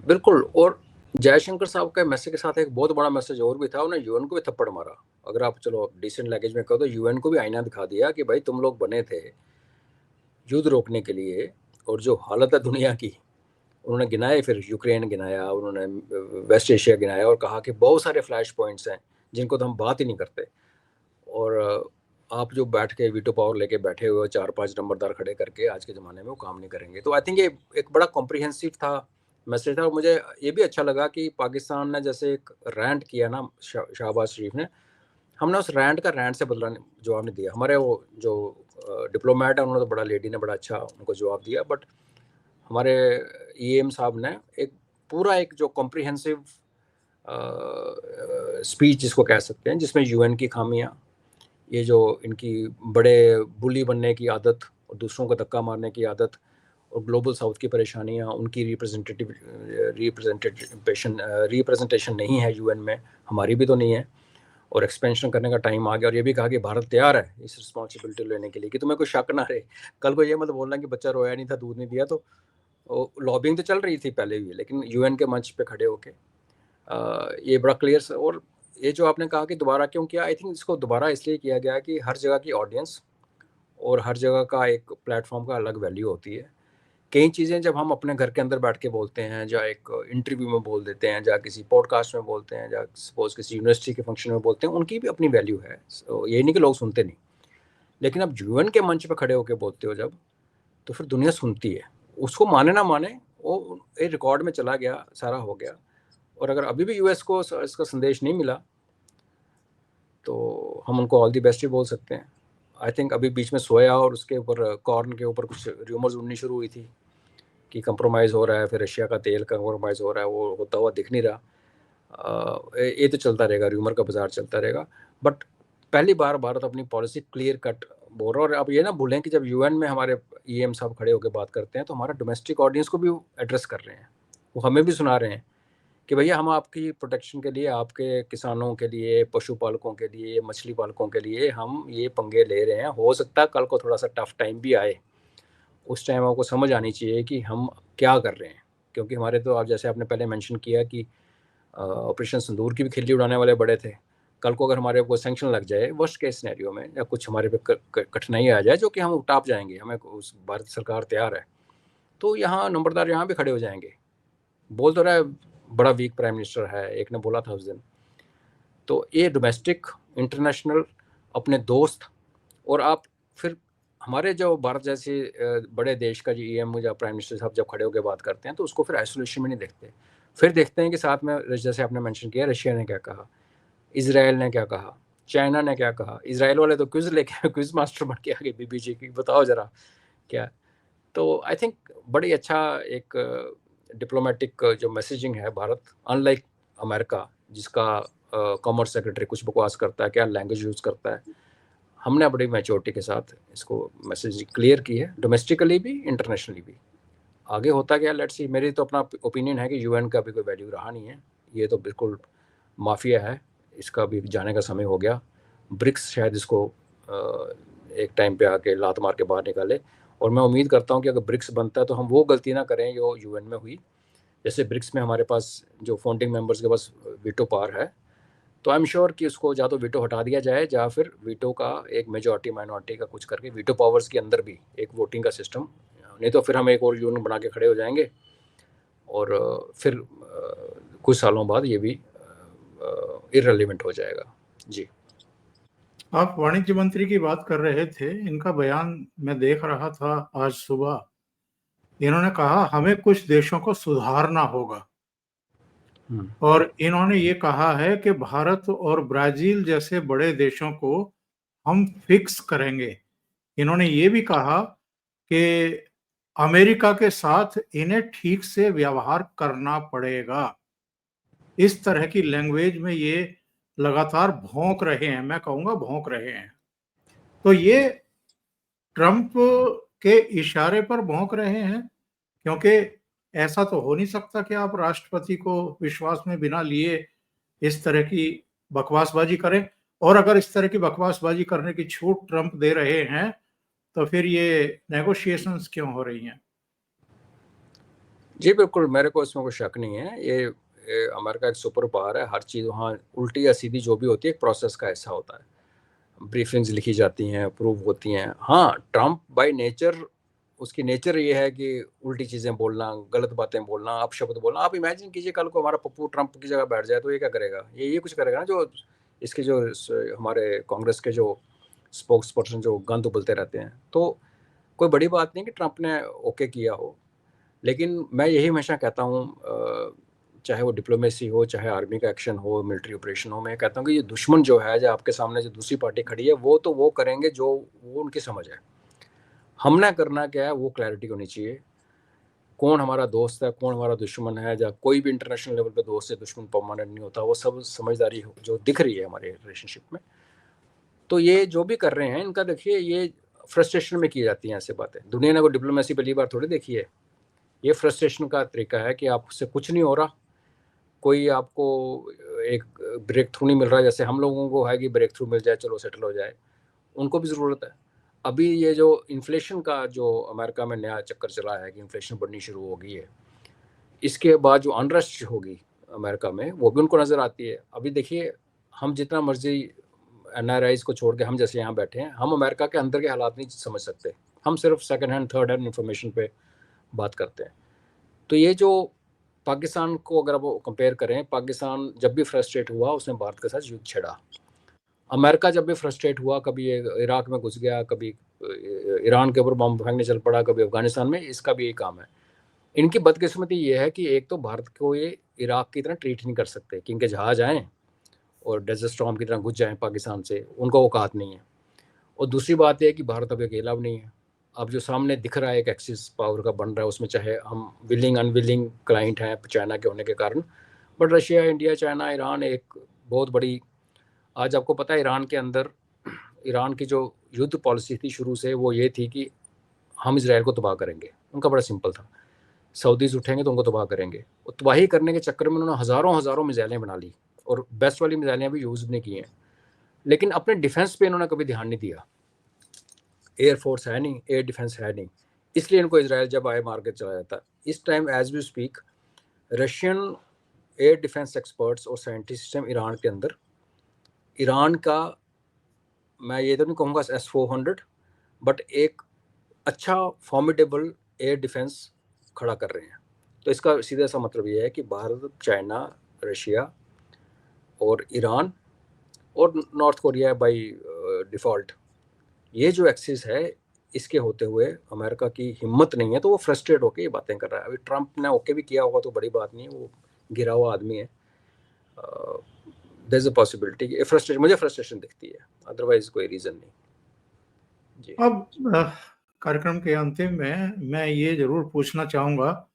बिल्कुल। और जयशंकर साहब के मैसेज के साथ एक बहुत बड़ा मैसेज और भी था, उन्होंने यूएन को भी थप्पड़ मारा। अगर आप चलो डिसेंट लैंग्वेज में कहो तो यूएन को भी आईना दिखा दिया कि भाई तुम लोग बने थे युद्ध रोकने के लिए, और जो हालत है दुनिया की, उन्होंने गिनाए, फिर यूक्रेन गिनाया, उन्होंने वेस्ट एशिया गिनाया और कहा कि बहुत सारे फ्लैश पॉइंट्स हैं जिनको तो हम बात ही नहीं करते। और आप जो बैठ के वीटो पावर लेके बैठे हुए 4-5 नंबरदार खड़े करके आज के ज़माने में वो काम नहीं करेंगे। तो आई थिंक ये एक बड़ा कॉम्प्रिहेंसिव था, मैसेज था। और मुझे ये भी अच्छा लगा कि पाकिस्तान ने जैसे एक रैंट किया ना, शहबाज शरीफ ने, हमने उस रैंट का रैंट से बदला जवाब नहीं दिया। हमारे वो जो डिप्लोमेट है उन्होंने तो बड़ा, लेडी ने बड़ा अच्छा उनको जवाब दिया, बट हमारे ईएम साहब ने एक पूरा एक जो कॉम्प्रिहेंसिव स्पीच जिसको कह सकते हैं, जिसमें यूएन की खामियां, ये जो इनकी बड़े बुली बनने की आदत और दूसरों को धक्का मारने की आदत, और ग्लोबल साउथ की परेशानियां, उनकी रिप्रेजेंटेशन नहीं है यूएन में, हमारी भी तो नहीं है, और एक्सपेंशन करने का टाइम आ गया। और ये भी कहा कि भारत तैयार है इस रिस्पॉन्सिबिलिटी लेने के लिए, कि तुम्हें कोई शक ना रहे। कल को ये मत बोलना कि बच्चा रोया नहीं था, दूध नहीं दिया। तो लॉबिंग तो चल रही थी पहले भी, लेकिन यूएन के मंच पे खड़े होके ये बड़ा क्लियर। और ये जो आपने कहा कि दोबारा क्यों किया, आई थिंक इसको दोबारा इसलिए किया गया कि हर जगह की ऑडियंस और हर जगह का एक प्लेटफॉर्म का अलग वैल्यू होती है। कई चीज़ें जब हम अपने घर के अंदर बैठ के बोलते हैं, या एक इंटरव्यू में बोल देते हैं, या किसी पॉडकास्ट में बोलते हैं, या सपोज किसी यूनिवर्सिटी के फंक्शन में बोलते हैं, उनकी भी अपनी वैल्यू है। ये नहीं कि लोग सुनते नहीं, लेकिन अब यूएन के मंच पर खड़े होकर बोलते हो जब, तो फिर दुनिया सुनती है। उसको माने ना माने, वो एक रिकॉर्ड में चला गया, सारा हो गया। और अगर अभी भी यूएस को इसका संदेश नहीं मिला तो हम उनको ऑल दी बेस्ट ही बोल सकते हैं। आई थिंक अभी बीच में सोया और उसके ऊपर कॉर्न के ऊपर कुछ र्यूमर्स उड़नी शुरू हुई थी कि कंप्रोमाइज़ हो रहा है, फिर रशिया का तेल कंप्रोमाइज़ हो रहा है, वो होता हुआ दिख नहीं रहा। ये तो चलता रहेगा, र्यूमर का बाजार चलता रहेगा। बट पहली बार भारत अपनी पॉलिसी क्लियर कट बोल रहा है। और अब ये ना भूलें कि जब यूएन में हमारे ईएम साहब खड़े होकर बात करते हैं तो हमारा डोमेस्टिक ऑडियंस को भी एड्रेस कर रहे हैं, वो हमें भी सुना रहे हैं कि भैया हम आपकी प्रोटेक्शन के लिए, आपके किसानों के लिए, पशुपालकों के लिए, मछली पालकों के लिए हम ये पंगे ले रहे हैं। हो सकता है कल को थोड़ा सा टफ टाइम भी आए, उस टाइम आपको समझ आनी चाहिए कि हम क्या कर रहे हैं। क्योंकि हमारे तो, आप जैसे आपने पहले मेंशन किया कि ऑपरेशन सिंदूर की भी खिल्ली उड़ाने वाले बड़े थे। कल को अगर हमारे को सैंक्शन लग जाए वर्स्ट केस सिनेरियो में, या कुछ हमारे पे कठिनाई आ जाए जो कि हम टाप जाएंगे, हमें उस भारत सरकार तैयार है, तो यहाँ नंबरदार यहाँ भी खड़े हो जाएंगे। बोल तो रहा है बड़ा वीक प्राइम मिनिस्टर है, एक ने बोला था उस दिन। तो ये डोमेस्टिक, इंटरनेशनल, अपने दोस्त, और आप फिर हमारे जो भारत जैसे बड़े देश का जो ईएम या प्राइम मिनिस्टर साहब जब खड़े होकर बात करते हैं तो उसको फिर आइसोलेशन में नहीं देखते, फिर देखते हैं कि साथ में, जैसे आपने मेंशन किया, रशिया ने क्या कहा, इसराइल ने क्या कहा, चाइना ने क्या कहा। इसराइल वाले तो क्विज लेके क्विज मास्टर बन के आगे बीबीजी की, बताओ जरा क्या। तो आई थिंक बड़ी अच्छा एक डिप्लोमेटिक जो मैसेजिंग है भारत, अनलाइक अमेरिका जिसका कॉमर्स सेक्रेटरी कुछ बकवास करता है, क्या लैंग्वेज यूज़ करता है, हमने बड़ी मैच्योरिटी के साथ इसको मैसेज क्लियर की है, डोमेस्टिकली भी इंटरनेशनली भी। आगे होता गया, लेट्स सी। मेरी तो अपना ओपिनियन है कि यूएन का भी कोई वैल्यू रहा नहीं है, ये तो बिल्कुल माफिया है, इसका भी जाने का समय हो गया। ब्रिक्स शायद इसको एक टाइम पे आके लात मार के बाहर निकाले। और मैं उम्मीद करता हूँ कि अगर ब्रिक्स बनता है तो हम वो गलती ना करें जो यूएन में हुई। जैसे ब्रिक्स में हमारे पास जो फाउंडिंग मेंबर्स के पास वीटो पावर है, तो आई एम श्योर कि उसको या तो वीटो हटा दिया जाए, या फिर वीटो का एक मेजॉरिटी माइनॉरिटी का कुछ करके वीटो पावर्स के अंदर भी एक वोटिंग का सिस्टम, नहीं तो फिर हम एक और यूनियन बना के खड़े हो जाएंगे, और फिर कुछ सालों बाद ये भी इररिलेवेंट हो जाएगा। जी, आप वाणिज्य मंत्री की बात कर रहे थे, इनका बयान मैं देख रहा था आज सुबह। इन्होंने कहा हमें कुछ देशों को सुधारना होगा, और इन्होंने ये कहा है कि भारत और ब्राजील जैसे बड़े देशों को हम फिक्स करेंगे। इन्होंने ये भी कहा कि अमेरिका के साथ इन्हें ठीक से व्यवहार करना पड़ेगा। इस तरह की लैंग्वेज में ये लगातार भौंक रहे हैं, मैं कहूँगा भौंक रहे हैं। तो ये ट्रंप के इशारे पर भौंक रहे हैं, क्योंकि ऐसा तो हो नहीं सकता कि आप राष्ट्रपति को विश्वास में बिना लिए इस तरह की बकवासबाजी करें। और अगर इस तरह की बकवासबाजी करने की छूट ट्रंप दे रहे हैं, तो फिर ये नेगोशिएशंस क्यों हो रही हैं? जी बिल्कुल, मेरे को इसमें कोई शक नहीं है। ये अमेरिका एक सुपर पावर है, हर चीज़ वहाँ उल्टी या सीधी जो भी होती है एक प्रोसेस का हिस्सा होता है। ब्रीफिंग्स लिखी जाती हैं, अप्रूव होती हैं। हाँ, ट्रंप बाय नेचर, उसकी नेचर ये है कि उल्टी चीज़ें बोलना, गलत बातें बोलना, अपशब्द बोलना। आप इमेजिन कीजिए कल को हमारा पप्पू ट्रंप की जगह बैठ जाए तो ये क्या करेगा? ये कुछ करेगा ना, जो इसके जो हमारे कांग्रेस के जो स्पोक्स पर्सन जो गंद उबलते रहते हैं। तो कोई बड़ी बात नहीं कि ट्रंप ने ओके किया हो, लेकिन मैं यही हमेशा कहता हूँ, चाहे वो डिप्लोमेसी हो, चाहे आर्मी का एक्शन हो, मिलिट्री ऑपरेशन हो, मैं कहता हूँ कि ये दुश्मन जो है, जो आपके सामने जो दूसरी पार्टी खड़ी है, वो तो वो करेंगे जो वो उनकी समझ है। हमने करना क्या है वो क्लैरिटी होनी चाहिए। कौन हमारा दोस्त है, कौन हमारा दुश्मन है, या कोई भी इंटरनेशनल लेवल पे दोस्त या दुश्मन परमानेंट नहीं होता। वो सब समझदारी जो दिख रही है हमारे रिलेशनशिप में। तो ये जो भी कर रहे हैं इनका देखिए, ये फ्रस्ट्रेशन में की जाती हैं ऐसे बातें। दुनिया ने कोई डिप्लोमेसी पहली बार थोड़ी देखी है। ये फ्रस्ट्रेशन का तरीका है कि आपसे कुछ नहीं हो रहा, कोई आपको एक ब्रेक थ्रू नहीं मिल रहा। जैसे हम लोगों को है कि ब्रेक थ्रू मिल जाए, चलो सेटल हो जाए, उनको भी ज़रूरत है। अभी ये जो इन्फ्लेशन का जो अमेरिका में नया चक्कर चला है कि इन्फ्लेशन बढ़नी शुरू हो गई है, इसके बाद जो अनरेस्ट होगी अमेरिका में, वो भी उनको नज़र आती है। अभी देखिए, हम जितना मर्जी NRIs को छोड़ के हम जैसे यहाँ बैठे हैं, हम अमेरिका के अंदर के हालात नहीं समझ सकते। हम सिर्फ second hand, third hand information पे बात करते हैं। तो ये जो पाकिस्तान को अगर वो कंपेयर करें, पाकिस्तान जब भी फ्रस्ट्रेट हुआ उसने भारत के साथ युद्ध छेड़ा। अमेरिका जब भी फ्रस्ट्रेट हुआ, कभी इराक में घुस गया, कभी ईरान के ऊपर बम फेंकने चल पड़ा, कभी अफगानिस्तान में। इसका भी यही काम है। इनकी बदकिस्मती ये है कि एक तो भारत को ये इराक की तरह ट्रीट नहीं कर सकते कि इनके जहाज आएँ और डेजर्ट स्टॉर्म की तरह घुस जाएँ पाकिस्तान से, उनको औकात नहीं है। और दूसरी बात यह है कि भारत अभी अकेला भी नहीं है। अब जो सामने दिख रहा है एक एक्सिस पावर का बन रहा है, उसमें चाहे हम विलिंग अनविलिंग क्लाइंट हैं चाइना के होने के कारण, but Russia, India, China, Iran एक बहुत बड़ी। आज आपको पता है ईरान के अंदर, ईरान की जो युद्ध पॉलिसी थी शुरू से, वो ये थी कि हम इसराइल को तबाह करेंगे। उनका बड़ा सिंपल था, सऊदीज उठेंगे तो उनको तबाह करेंगे। और तबाही करने के चक्कर में उन्होंने हज़ारों मिसाइलें बना ली, और बेस्ट वाली मिसाइलें भी यूज़ नहीं की हैं। लेकिन अपने डिफेंस पे इन्होंने कभी ध्यान नहीं दिया। एयरफोर्स है नहीं, एयर डिफेंस है नहीं, इसलिए इनको इसराइल जब आए मार के चला जाता। इस time as we speak Russian air defence experts और साइंटिस्ट हैं ईरान के अंदर। ईरान का, मैं ये तो नहीं कहूँगा S-400, बट एक अच्छा फॉर्मिडेबल एयर डिफेंस खड़ा कर रहे हैं। तो इसका सीधा सा मतलब ये है कि भारत, चाइना, रशिया और ईरान और नॉर्थ कोरिया बाई डिफ़ॉल्ट, ये जो एक्सिस है, इसके होते हुए अमेरिका की हिम्मत नहीं है, तो वो फ्रस्ट्रेट होकर ये बातें कर रहा है। अभी ट्रंप ने ओके भी किया होगा तो बड़ी बात नहीं है, वो गिरा हुआ आदमी है। देयर इज अ पॉसिबिलिटी कि फ्रस्ट्रेशन, मुझे फ्रस्ट्रेशन दिखती है, अदरवाइज कोई रीज़न नहीं जी। अब कार्यक्रम के अंतिम में मैं ये जरूर पूछना चाहूंगा,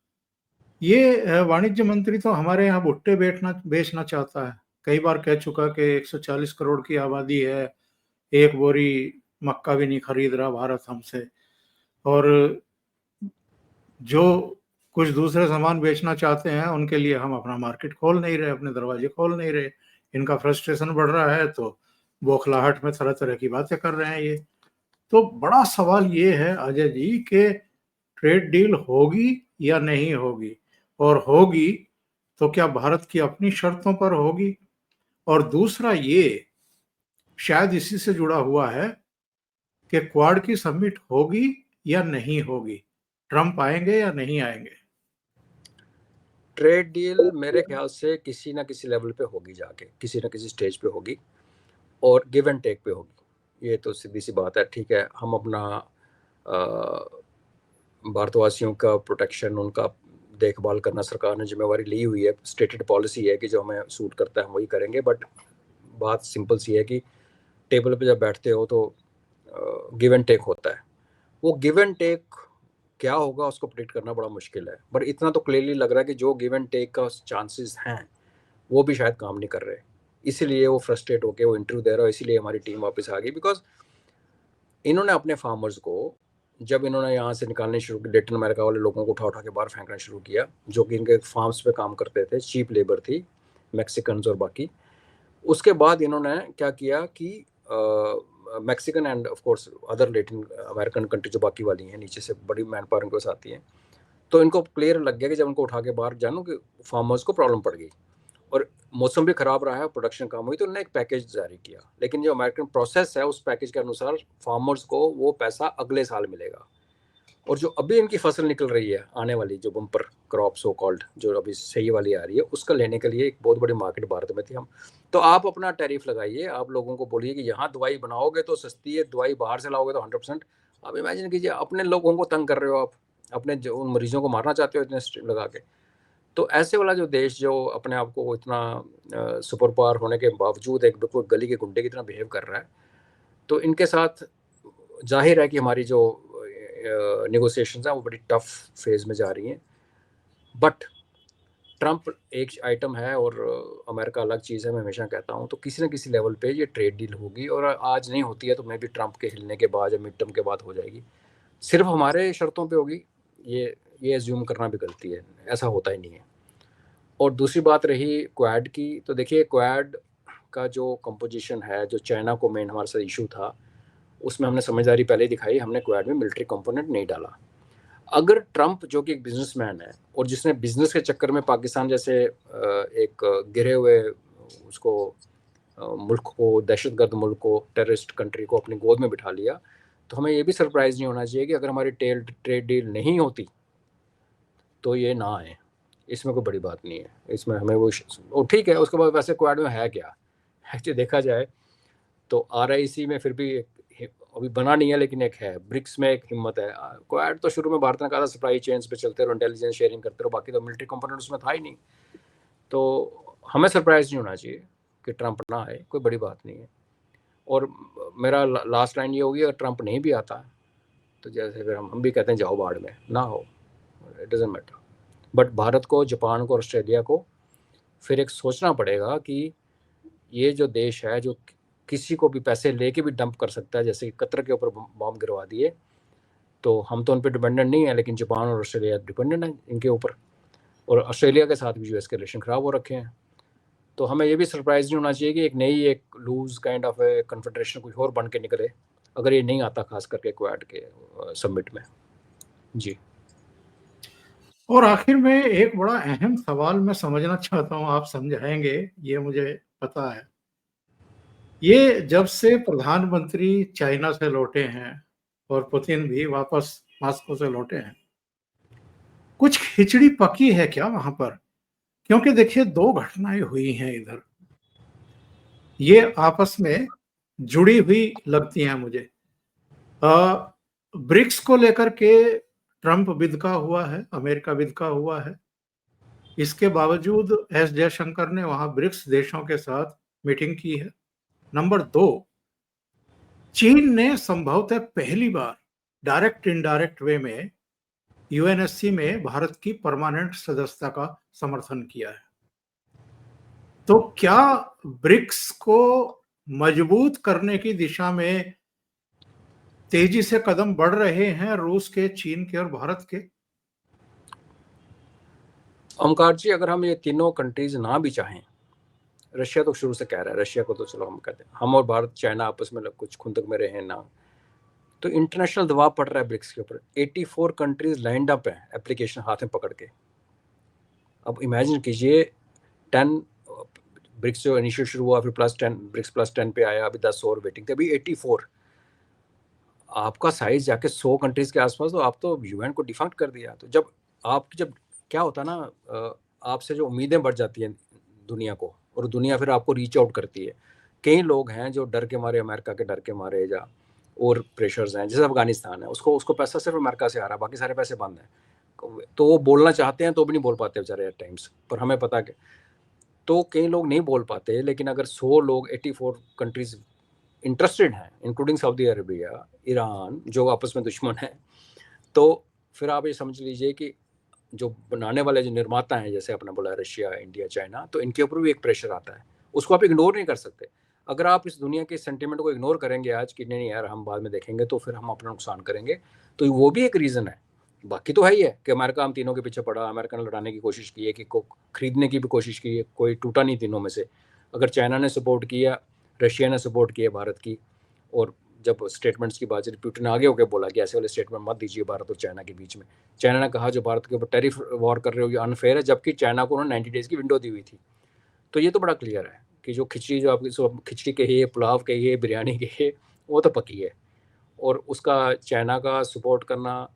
ये वाणिज्य मंत्री तो हमारे यहाँ भुट्टे बेचना चाहता है। कई बार कह चुका कि 140 करोड़ की आबादी है, एक बोरी मक्का भी नहीं खरीद रहा भारत हमसे। और जो कुछ दूसरे सामान बेचना चाहते हैं उनके लिए हम अपना मार्केट खोल नहीं रहे, अपने दरवाजे खोल नहीं रहे। इनका फ्रस्ट्रेशन बढ़ रहा है तो बौखलाहट में तरह तरह की बातें कर रहे हैं ये। तो बड़ा सवाल ये है अजय जी कि ट्रेड डील होगी या नहीं होगी, और होगी तो क्या भारत की अपनी शर्तों पर होगी? और दूसरा ये शायद इसी से जुड़ा हुआ है कि क्वाड की समिट होगी या नहीं होगी, ट्रंप आएंगे या नहीं आएंगे? ट्रेड डील मेरे ख्याल से किसी ना किसी लेवल पे होगी, जाके किसी ना किसी स्टेज पे होगी, और गिव एंड टेक पे होगी। ये तो सीधी सी बात है। ठीक है, हम अपना भारतवासियों का प्रोटेक्शन, उनका देखभाल करना सरकार ने जिम्मेवारी ली हुई है, स्टेटेड पॉलिसी है कि जो हमें सूट करता है हम वही करेंगे। बट बात सिंपल सी है कि टेबल पे जब बैठते हो तो गिव एंड टेक होता है। वो गिव एंड टेक क्या होगा उसको प्रेडिक्ट करना बड़ा मुश्किल है, बट इतना तो क्लियरली लग रहा है कि जो गिव एंड टेक का चांसेस हैं वो भी शायद काम नहीं कर रहे, इसीलिए वो फ्रस्ट्रेट होके वो इंटरव्यू दे रहा है, इसीलिए हमारी टीम वापस आ गई। बिकॉज इन्होंने अपने फार्मर्स को, जब इन्होंने यहाँ से निकालने शुरू किया, लेटिन अमेरिका वाले लोगों को उठा उठा के बाहर फेंकना शुरू किया, जो कि इनके फार्म्स पे काम करते थे, चीप लेबर थी, मैक्सिकन्स और बाकी। उसके बाद इन्होंने क्या किया कि Mexican end of course other Latin American country जो बाकी वाली हैं, नीचे से बड़ी मैन पावर इनके पास आती है, तो इनको क्लियर लग गया कि जब उनको उठा के बाहर जानो कि फार्मर्स को प्रॉब्लम पड़ गई और मौसम भी खराब रहा है, प्रोडक्शन कम हुई, तो उन्होंने एक पैकेज जारी किया। लेकिन जो अमेरिकन प्रोसेस है, उस पैकेज के अनुसार फार्मर्स को वो पैसा अगले साल मिलेगा। और जो अभी इनकी फसल निकल रही है आने वाली, जो बम्पर क्रॉप सो कॉल्ड, जो अभी सही वाली आ रही है, उसका लेने के लिए एक बहुत बड़ी मार्केट भारत में थी। हम तो आप अपना टैरिफ लगाइए, आप लोगों को बोलिए कि यहाँ दवाई बनाओगे तो सस्ती है, दवाई बाहर से लाओगे तो 100%। आप इमेजिन कीजिए, अपने लोगों को तंग कर रहे हो आप, अपने जो उन मरीजों को मारना चाहते हो इतने स्ट्रिप लगा के। तो ऐसे वाला जो देश जो अपने आप को इतना सुपर पावर होने के बावजूद एक बिल्कुल गली के गुंडे की तरह बिहेव कर रहा है, तो इनके साथ जाहिर है कि हमारी जो नेगोशिएशंस हैं वो बड़ी टफ फेज में जा रही हैं। बट ट्रंप एक आइटम है और अमेरिका अलग चीज़ है, मैं हमेशा कहता हूँ। तो किसी न किसी लेवल पे ये ट्रेड डील होगी, और आज नहीं होती है तो मे भी ट्रंप के हिलने के बाद या मिड टर्म के बाद हो जाएगी। सिर्फ हमारे शर्तों पे होगी, ये एज्यूम करना भी गलती है, ऐसा होता ही नहीं है। और दूसरी बात रही क्वाड की, तो देखिए क्वाड का जो कंपोजिशन है, जो चाइना को मेन हमारे साथ इशू था, उसमें हमने समझदारी पहले ही दिखाई, हमने क्वाड में मिलिट्री कंपोनेंट नहीं डाला। अगर ट्रंप जो कि एक बिजनेसमैन है और जिसने बिजनेस के चक्कर में पाकिस्तान जैसे एक गिरे हुए उसको मुल्क को, दहशतगर्द मुल्क को, टेररिस्ट कंट्री को अपनी गोद में बिठा लिया, तो हमें ये भी सरप्राइज नहीं होना चाहिए कि अगर हमारी ट्रेड डील नहीं होती तो ये ना आए। इसमें कोई बड़ी बात नहीं है, इसमें हमें वो ठीक है। उसके बाद वैसे क्वाड में है क्या, एक्चुअली देखा जाए तो RIC में फिर भी अभी बना नहीं है, लेकिन एक है, ब्रिक्स में एक हिम्मत है। क्वाड तो शुरू में भारत ने कहा था सप्लाई चेन्स पे चलते रहो, इंटेलिजेंस शेयरिंग करते रहो, बाकी तो मिलिट्री कंपोनेंट उसमें था ही नहीं। तो हमें सरप्राइज नहीं होना चाहिए कि ट्रंप ना आए, कोई बड़ी बात नहीं है। और मेरा लास्ट लाइन ये होगी, अगर ट्रंप नहीं भी आता तो जैसे फिर हम भी कहते हैं जाओ बाढ़ में, ना हो, it doesn't matter. But Bharat को, जापान को और ऑस्ट्रेलिया को फिर एक सोचना पड़ेगा कि ये जो देश है जो किसी को भी पैसे लेके भी डंप कर सकता है, जैसे कतर के ऊपर बॉम्ब गिरवा दिए, तो हम तो उन पर डिपेंडेंट नहीं है, लेकिन जापान और ऑस्ट्रेलिया डिपेंडेंट है इनके ऊपर, और ऑस्ट्रेलिया के साथ भी यूएस के रिलेशन ख़राब हो रखे हैं। तो हमें ये भी सरप्राइज नहीं होना चाहिए कि एक नई, एक लूज काइंड ऑफ कन्फेडरेशन कुछ और बन के निकले, अगर ये नहीं आता, खास करके क्वाड के समिट में। जी। और आखिर में एक बड़ा अहम सवाल मैं समझना चाहता हूँ, आप समझाएंगे, ये मुझे पता है। ये जब से प्रधानमंत्री चाइना से लौटे हैं और पुतिन भी वापस मॉस्को से लौटे हैं, कुछ खिचड़ी पकी है क्या वहां पर? क्योंकि देखिए, दो घटनाएं हुई हैं इधर, ये आपस में जुड़ी हुई लगती हैं मुझे। ब्रिक्स को लेकर के ट्रंप बिदका हुआ है, अमेरिका बिदका हुआ है। इसके बावजूद एस जयशंकर ने वहां ब्रिक्स देशों के साथ मीटिंग की है। नंबर 2, चीन ने संभवतः पहली बार डायरेक्ट इनडायरेक्ट वे में यूएनएससी में भारत की परमानेंट सदस्यता का समर्थन किया है। तो क्या ब्रिक्स को मजबूत करने की दिशा में तेजी से कदम बढ़ रहे हैं रूस के, चीन के और भारत के? ओमकार जी, अगर हम ये तीनों कंट्रीज ना भी चाहें, रशिया तो शुरू से कह रहा है, रशिया को तो चलो हम कहते हैं, हम और भारत, चाइना आपस में कुछ खुंदक में रहे ना, तो इंटरनेशनल दबाव पड़ रहा है ब्रिक्स के ऊपर। 84 कंट्रीज लाइंड अप है एप्लीकेशन हाथ में पकड़ के। अब इमेजिन कीजिए, 10 ब्रिक्स जो इनिशियल शुरू हुआ, फिर +10, ब्रिक्स +10 पे आया, अभी 10 और वेटिंग थे, अभी 84। आपका साइज जाके 100 कंट्रीज के आसपास, तो आप तो यूएन को डिफंक्ट कर दिया। तो जब क्या होता है ना, आपसे जो उम्मीदें बढ़ जाती हैं दुनिया को, और दुनिया फिर आपको रीच आउट करती है। कई लोग हैं जो डर के मारे, अमेरिका के डर के मारे, या और प्रेशर्स हैं, जैसे अफगानिस्तान है, उसको पैसा सिर्फ अमेरिका से आ रहा है, बाकी सारे पैसे बंद हैं। तो वो बोलना चाहते हैं तो भी नहीं बोल पाते बेचारे एट टाइम्स, पर हमें पता है। तो कई लोग नहीं बोल पाते, लेकिन अगर 100 लोग, 84 कंट्रीज इंटरेस्टेड हैं, इंक्लूडिंग सऊदी अरेबिया, ईरान, जो आपस में दुश्मन हैं, तो फिर आप ये समझ लीजिए कि जो बनाने वाले जो निर्माता हैं, जैसे आपने बोला रशिया, इंडिया, चाइना, तो इनके ऊपर भी एक प्रेशर आता है, उसको आप इग्नोर नहीं कर सकते। अगर आप इस दुनिया के सेंटिमेंट को इग्नोर करेंगे आज कि नहीं यार हम बाद में देखेंगे, तो फिर हम अपना नुकसान करेंगे। तो वो भी एक रीज़न है। बाकी तो है ही है कि अमेरिका हम तीनों के पीछे पड़ा, अमेरिका ने लड़ाने की कोशिश की है, कि को खरीदने की भी कोशिश की है, कोई टूटा नहीं तीनों में से। अगर चाइना ने सपोर्ट किया, रशिया ने सपोर्ट किया भारत की, और जब स्टेटमेंट्स की बात चली, पुतिन आगे होकर बोला कि ऐसे वाले स्टेटमेंट मत दीजिए भारत और चाइना के बीच में। चाइना ने कहा जो भारत के ऊपर टैरिफ वॉर कर रहे हो ये अनफेयर है, जबकि चाइना को उन्होंने 90 डेज की विंडो दी हुई थी। तो ये तो बड़ा क्लियर है कि जो खिचड़ी, जो आपकी खिचड़ी कही, पुलाव कही, बिरयानी कही, वो तो पकी है। और उसका चाइना का सपोर्ट करना,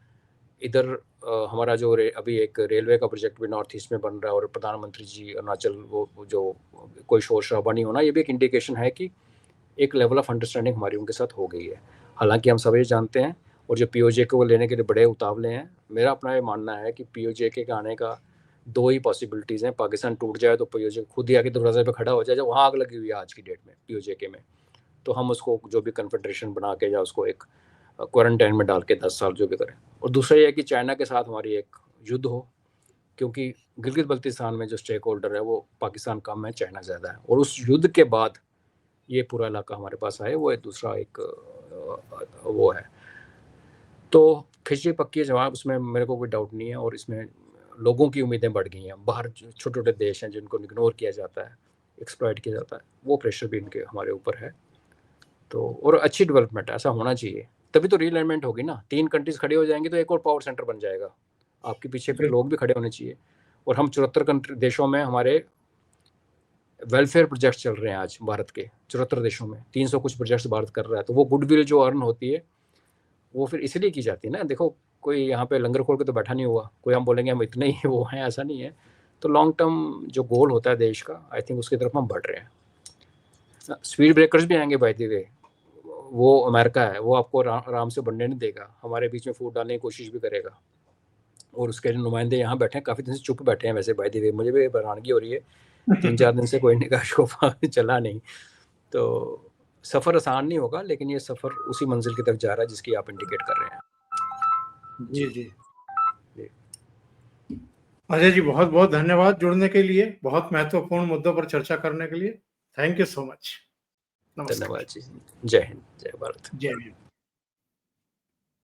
इधर हमारा जो अभी एक रेलवे का प्रोजेक्ट भी नॉर्थ ईस्ट में बन रहा है, और प्रधानमंत्री जी अरुणाचल, वो जो कोई शोर शराबा नहीं होना, ये भी एक इंडिकेशन है कि एक लेवल ऑफ अंडरस्टैंडिंग हमारी उनके साथ हो गई है। हालांकि हम सब ये जानते हैं, और जो POJ को लेने के लिए बड़े उतावले हैं। मेरा अपना ये मानना है कि POJ के आने का 2 ही पॉसिबिलिटीज़ हैं। पाकिस्तान टूट जाए तो POJ खुद ही आके दरवाजे पे खड़ा हो जाए, जब वहाँ आग लगी हुई है आज की डेट में POJ में, तो हम उसको जो भी कन्फेडरेशन बना के या उसको एक क्वारंटाइन में डाल के 10 साल जो भी करें। और दूसरा ये है कि चाइना के साथ हमारी एक युद्ध हो, क्योंकि गिलगित बल्तिस्तान में जो स्टेक होल्डर है वो पाकिस्तान कम है, चाइना ज़्यादा है। और उस युद्ध के बाद ये पूरा इलाका हमारे पास आए, वो एक दूसरा एक वो है। तो खिचड़ी पक्की है जवाब, उसमें मेरे को कोई डाउट नहीं है। और इसमें लोगों की उम्मीदें बढ़ गई हैं। बाहर छोटे छोटे देश हैं जिनको इग्नोर किया जाता है, एक्सप्लॉइट किया जाता है, वो प्रेशर भी इनके हमारे ऊपर है। तो और अच्छी डेवलपमेंट ऐसा होना चाहिए, तभी तो रीअलाइनमेंट होगी ना। 3 कंट्रीज खड़ी हो जाएंगी तो एक और पावर सेंटर बन जाएगा। आपके पीछे फिर लोग भी खड़े होने चाहिए। और हम 74 देशों में हमारे वेलफेयर प्रोजेक्ट्स चल रहे हैं आज भारत के 74 देशों में, 300 कुछ प्रोजेक्ट्स भारत कर रहा है। तो वो गुडविल जो अर्न होती है वो फिर इसलिए की जाती है ना। देखो कोई यहाँ पे लंगर खोल के तो बैठा नहीं हुआ, कोई हम बोलेंगे हम इतने ही वो हैं, ऐसा नहीं है। तो लॉन्ग टर्म जो गोल होता है देश का, आई थिंक उसकी तरफ हम बढ़ रहे हैं। स्पीड ब्रेकर्स भी आएंगे बाय द वे, वो अमेरिका है, वो आपको आराम से बढ़ने नहीं देगा, हमारे बीच में फूट डालने की कोशिश भी करेगा। और उसके नुमाइंदे यहाँ बैठे हैं, काफ़ी दिन से चुप बैठे हैं वैसे बाय द वे, मुझे भी हैरानगी हो रही है 3-4 दिन से कोई निकाह शोफा चला नहीं। तो सफ़र आसान नहीं होगा, लेकिन ये सफ़र उसी मंजिल की तरफ जा रहा है जिसकी आप इंडिकेट कर रहे हैं। जी जी अजय जी, बहुत बहुत धन्यवाद जुड़ने के लिए, बहुत महत्वपूर्ण मुद्दों पर चर्चा करने के लिए। Thank you so much. धन्यवाद जी। जय हिंद, जय भारत। जय हिंद।